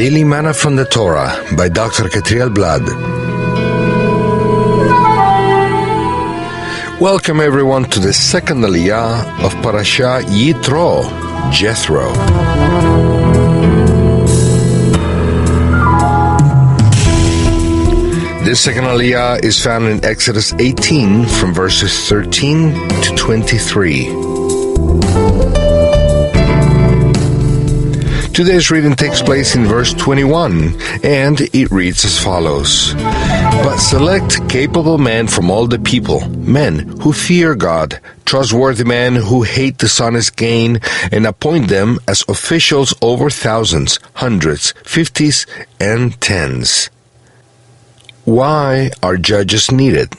Daily Manna from the Torah by Dr. Ketriel Blad. Welcome everyone to the second aliyah of Parasha Yitro, Jethro. This second aliyah is found in Exodus 18 from verses 13 to 23. Today's reading takes place in verse 21, and it reads as follows. But select capable men from all the people, men who fear God, trustworthy men who hate dishonest gain, and appoint them as officials over thousands, hundreds, fifties, and tens. Why are judges needed?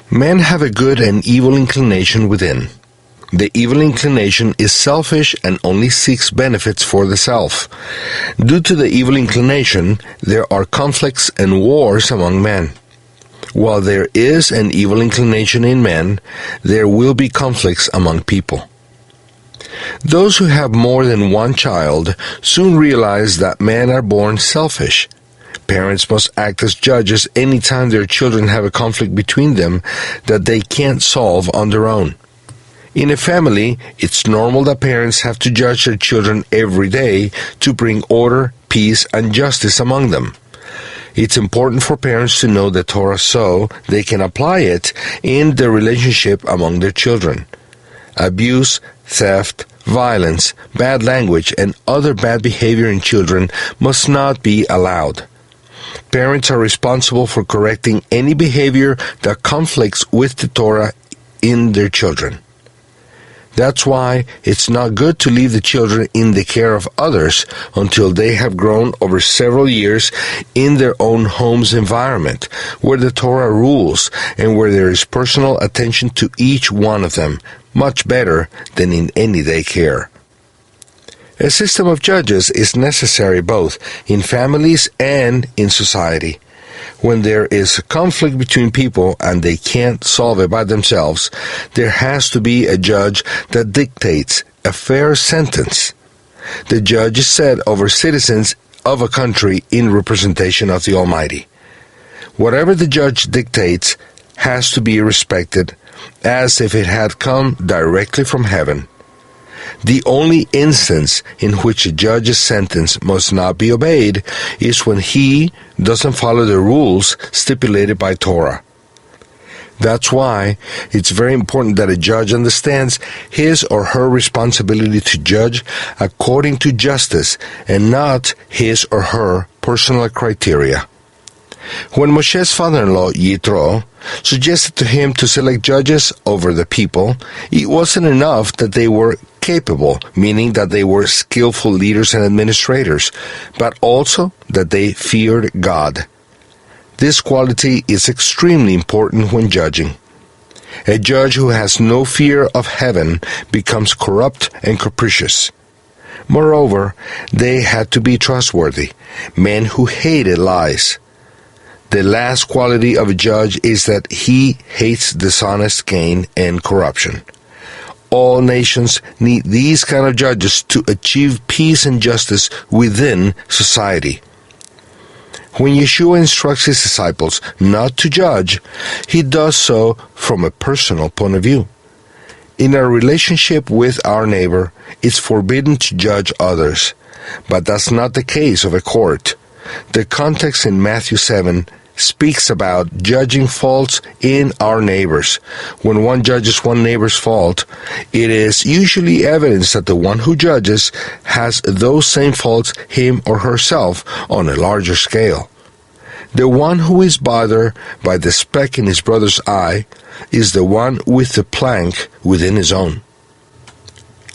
Men have a good and evil inclination within. The evil inclination is selfish and only seeks benefits for the self. Due to the evil inclination, there are conflicts and wars among men. While there is an evil inclination in men, there will be conflicts among people. Those who have more than one child soon realize that men are born selfish. Parents must act as judges anytime their children have a conflict between them that they can't solve on their own. In a family, it's normal that parents have to judge their children every day to bring order, peace, and justice among them. It's important for parents to know the Torah so they can apply it in their relationship among their children. Abuse, theft, violence, bad language, and other bad behavior in children must not be allowed. Parents are responsible for correcting any behavior that conflicts with the Torah in their children. That's why it's not good to leave the children in the care of others until they have grown over several years in their own home's environment, where the Torah rules and where there is personal attention to each one of them, much better than in any daycare. A system of judges is necessary both in families and in society. When there is a conflict between people and they can't solve it by themselves, there has to be a judge that dictates a fair sentence. The judge is set over citizens of a country in representation of the Almighty. Whatever the judge dictates has to be respected as if it had come directly from heaven. The only instance in which a judge's sentence must not be obeyed is when he doesn't follow the rules stipulated by Torah. That's why it's very important that a judge understands his or her responsibility to judge according to justice and not his or her personal criteria. When Moshe's father-in-law, Yitro, suggested to him to select judges over the people, it wasn't enough that they were capable, meaning that they were skillful leaders and administrators, but also that they feared God. This quality is extremely important when judging. A judge who has no fear of heaven becomes corrupt and capricious. Moreover, they had to be trustworthy, men who hated lies. The last quality of a judge is that he hates dishonest gain and corruption. All nations need these kind of judges to achieve peace and justice within society. When Yeshua instructs his disciples not to judge, he does so from a personal point of view. In our relationship with our neighbor, it's forbidden to judge others, but that's not the case of a court. The context in Matthew 7 speaks about judging faults in our neighbors. When one judges one neighbor's fault, it is usually evidence that the one who judges has those same faults him or herself on a larger scale. The one who is bothered by the speck in his brother's eye is the one with the plank within his own.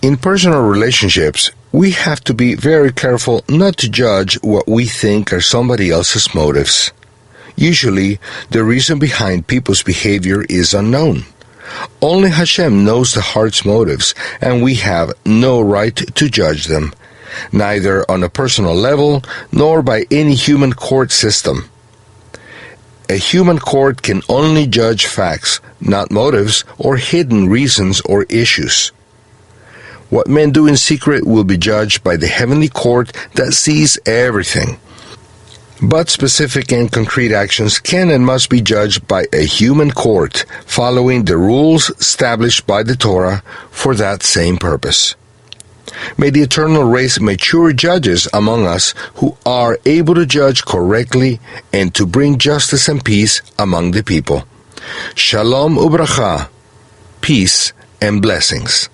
In personal relationships, we have to be very careful not to judge what we think are somebody else's motives. Usually, the reason behind people's behavior is unknown. Only Hashem knows the heart's motives, and we have no right to judge them, neither on a personal level nor by any human court system. A human court can only judge facts, not motives or hidden reasons or issues. What men do in secret will be judged by the heavenly court that sees everything. But specific and concrete actions can and must be judged by a human court, following the rules established by the Torah for that same purpose. May the Eternal raise mature judges among us who are able to judge correctly and to bring justice and peace among the people. Shalom ubracha, peace and blessings.